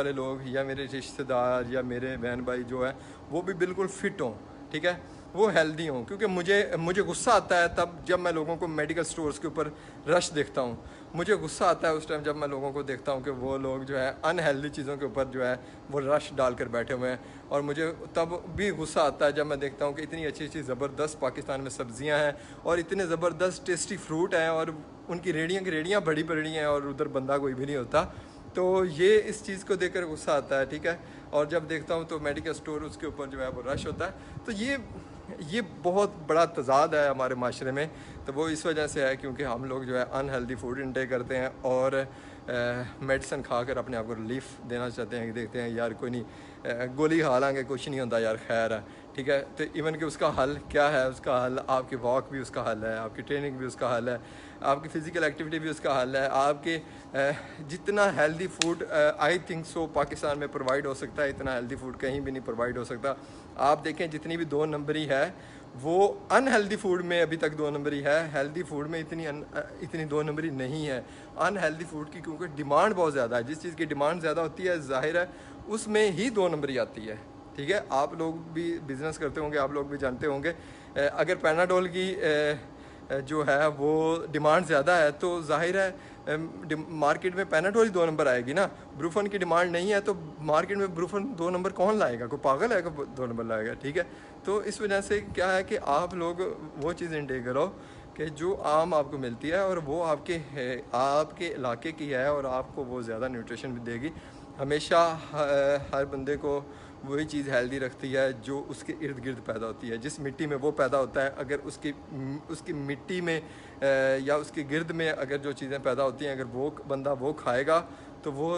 वाले लोग या मेरे रिश्तेदार या मेरे बहन भाई जो है वो भी बिल्कुल फ़िट हों, ठीक है, वो हेल्दी हों। क्योंकि मुझे मुझे गुस्सा आता है तब जब मैं लोगों को मेडिकल स्टोर्स के ऊपर रश देखता हूँ। मुझे गुस्सा आता है उस टाइम जब मैं लोगों को देखता हूँ कि वो लोग जो है अनहेल्दी चीज़ों के ऊपर जो है वो रश डाल कर बैठे हुए हैं। और मुझे तब भी गुस्सा आता है जब मैं देखता हूँ कि इतनी अच्छी अच्छी ज़बरदस्त पाकिस्तान में सब्ज़ियाँ हैं और इतने ज़बरदस्त टेस्टी फ्रूट हैं और उनकी रेड़ियाँ की रेड़ियाँ बड़ी बड़ी हैं और उधर बंदा कोई भी नहीं होता। तो ये इस चीज़ को देखकर गुस्सा आता है, ठीक है। और जब देखता हूँ तो मेडिकल स्टोर उसके ऊपर जो है वो रश होता है। तो ये बहुत बड़ा तज़ाद है हमारे माशरे में। तो वो इस वजह से है क्योंकि हम लोग जो है अनहेल्दी फूड इंटेक करते हैं और मेडिसन खा कर अपने आप को रिलीफ देना चाहते हैं कि देखते हैं यार कोई नहीं, गोली खा लांगे कुछ नहीं होता यार, खैर है, ठीक है। तो इवन कि उसका हल क्या है, उसका हल आपकी वॉक भी उसका हल है, आपकी ट्रेनिंग भी उसका हल है, आपकी फ़िज़िकल एक्टिविटी भी उसका हल है, आपके जितना healthy food I think so Pakistan में प्रोवाइड हो सकता है इतना हेल्दी फूड कहीं भी नहीं प्रोवाइड हो सकता। आप देखें जितनी भी 2 नंबरी है वो अनहेल्दी फूड में अभी तक 2 नंबरी है, हेल्दी फूड में इतनी 2 नंबरी नहीं है। अनहेल्दी फूड की क्योंकि डिमांड बहुत ज़्यादा है, जिस चीज़ की डिमांड ज़्यादा होती है ज़ाहिर है उसमें ही 2 नंबरी आती है, ठीक है। आप लोग भी बिज़नेस करते होंगे, आप लोग भी जानते होंगे अगर पैनाडोल की जो है वो डिमांड ज़्यादा है तो जाहिर है मार्केट में पैनाडोल ही 2 नंबर आएगी ना। ब्रूफन की डिमांड नहीं है तो मार्केट में ब्रूफन 2 नंबर कौन लाएगा, कोई पागल है कि 2 नंबर लाएगा, ठीक है। तो इस वजह से क्या है कि आप लोग वो चीज़ इंटेक करो कि जो आम आपको मिलती है और वो आपके इलाके की है और आपको वो ज़्यादा न्यूट्रिशन भी देगी। हमेशा हर बंदे को वही चीज़ हेल्दी रखती है जो उसके इर्द गिर्द पैदा होती है, जिस मिट्टी में वो पैदा होता है। अगर उसकी मिट्टी में या उसके गिर्द में अगर जो चीज़ें पैदा होती हैं अगर वो बंदा वो खाएगा तो वो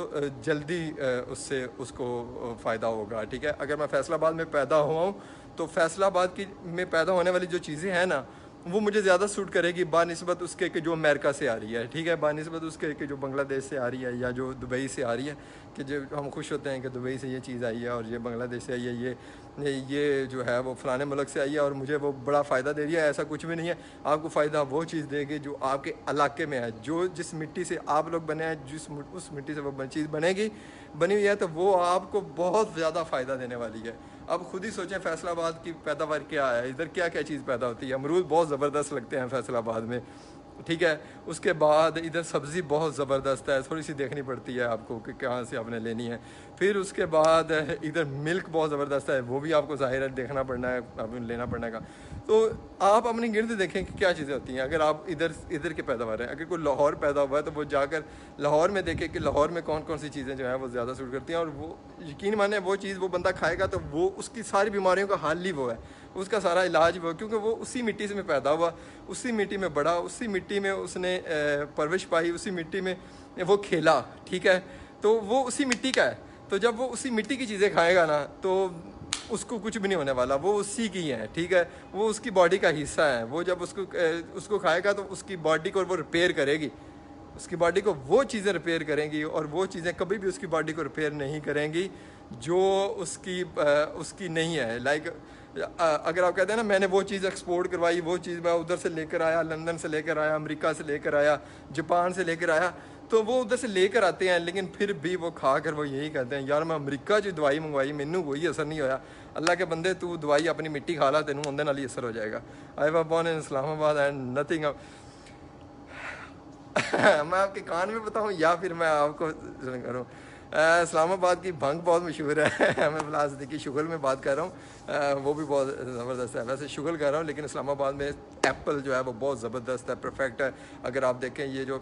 जल्दी उससे उसको फ़ायदा होगा, ठीक है। अगर मैं फैसलाबाद में पैदा हुआ हूँ तो फैसलाबाद की में पैदा होने वाली जो चीज़ें हैं ना वो मुझे ज़्यादा सूट करेगी बानिस्बत उसके कि जो अमेरिका से आ रही है, ठीक है, बानिस्बत उसके कि जो बांग्लादेश से आ रही है या जो दुबई से आ रही है। कि जो हम खुश होते हैं कि दुबई से ये चीज़ आई है और ये बांग्लादेश से आई है, ये जो है वो फ़लाने मुल्क से आई है और मुझे वो बड़ा फ़ायदा दे रही है, ऐसा कुछ भी नहीं है। आपको फ़ायदा वो चीज़ देगी जो आपके इलाके में है, जो जिस मिट्टी से आप लोग बने हैं, उस मिट्टी से वो चीज़ बनी हुई है तो वो आपको बहुत ज़्यादा फ़ायदा देने वाली है। अब खुद ही सोचें फैसलाबाद की पैदावार क्या है, इधर क्या क्या चीज़ पैदा होती है। अमरूद बहुत ज़बरदस्त लगते हैं फैसलाबाद में, ठीक है। उसके बाद इधर सब्ज़ी बहुत ज़बरदस्त है, थोड़ी सी देखनी पड़ती है आपको कि कहाँ से आपने लेनी है। फिर उसके बाद इधर मिल्क बहुत ज़बरदस्त है, वो भी आपको ज़ाहिर है देखना पड़ना है, आपको लेना पड़ेगा। तो आप अपने गिर्द देखें कि क्या चीज़ें होती हैं। अगर आप इधर के पैदावार हैं, अगर कोई लाहौर पैदा हुआ है तो वो जाकर लाहौर में देखे कि लाहौर में कौन कौन सी चीज़ें जो है वो ज़्यादा सूट करती हैं और वो यकीन माने वो चीज़ वो बंदा खाएगा तो वो उसकी सारी बीमारियों का हल ही वो है, उसका सारा इलाज वो, क्योंकि वो उसी मिट्टी से में पैदा हुआ, उसी मिट्टी में बड़ा, उसी मिट्टी में उसने परवरिश पाई, उसी मिट्टी में वो खेला, ठीक है। तो वो उसी मिट्टी का है। तो जब वो उसी मिट्टी की चीज़ें खाएगा ना तो उसको कुछ भी नहीं होने वाला, वो उसी की है, ठीक है। वो उसकी बॉडी का हिस्सा है। वो जब उसको खाएगा तो उसकी बॉडी को वो रिपेयर करेगी, उसकी बॉडी को वो चीज़ें रिपेयर करेंगी और वो चीज़ें कभी भी उसकी बॉडी को रिपेयर नहीं करेंगी जो उसकी नहीं है। लाइक अगर आप कहते हैं ना मैंने वो चीज़ एक्सपोर्ट करवाई, वो चीज़ मैं उधर से लेकर आया, लंदन से लेकर आया, अमेरिका से लेकर आया, जापान से लेकर आया, तो वो उधर से लेकर आते हैं लेकिन फिर भी वो खा कर वो यही कहते हैं यार मैं अमेरिका जो दवाई मंगवाई मैनू कोई असर नहीं होया। अल्लाह के बंदे तू दवाई अपनी मिट्टी खा ला, तेनों उंदे नाल ही असर हो जाएगा। I was born in Islamabad and nothing मैं आपके कान में बताऊं या फिर मैं आपको करूं। इस्लामाबाद की भंग बहुत मशहूर है मैं बिलास की शुगल में बात कर रहा हूँ, वो भी बहुत ज़बरदस्त है। वैसे शुगल कर रहा हूँ लेकिन इस्लामाबाद में एप्पल जो है वो बहुत ज़बरदस्त है, परफेक्ट है। अगर आप देखें ये जो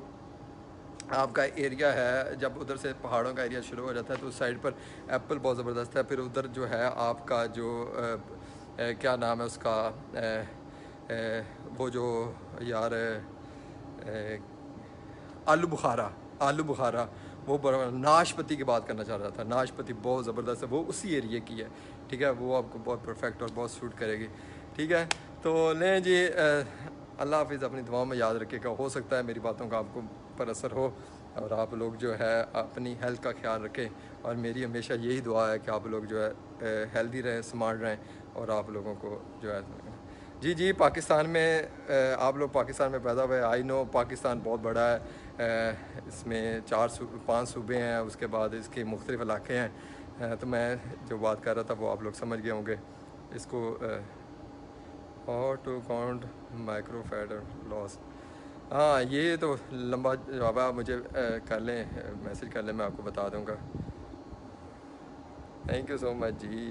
आपका एरिया है जब उधर से पहाड़ों का एरिया शुरू हो जाता है तो उस साइड पर एप्पल बहुत ज़बरदस्त है। फिर उधर जो है आपका जो क्या नाम है उसका वो जो यार आलू बुखारा वो नाशपति की बात करना चाह रहा था। नाशपति बहुत ज़बरदस्त है, वो उसी एरिए की है, ठीक है। वो आपको बहुत परफेक्ट और बहुत सूट करेगी, ठीक है। तो लें जी, अल्लाह हाफिज़, अपनी दुआओं में याद रखिएगा। हो सकता है मेरी बातों का आपको पर असर हो और आप लोग जो है अपनी हेल्थ का ख्याल रखें। और मेरी हमेशा यही दुआ है कि आप लोग जो है हेल्दी रहें, स्मार्ट रहें और आप लोगों को जो है जी पाकिस्तान में आप लोग पाकिस्तान में पैदा हुए। आई नो पाकिस्तान बहुत बड़ा है, इसमें 5 सूबे हैं, उसके बाद इसके मुख्तलिफ इलाके हैं। तो मैं जो बात कर रहा था वो आप लोग समझ गए होंगे इसको। How to count micro fader loss. हाँ, ये तो लंबा जवाब है, आप मुझे कर लें, मैसेज कर लें, मैं आपको बता दूंगा। Thank you so much ji.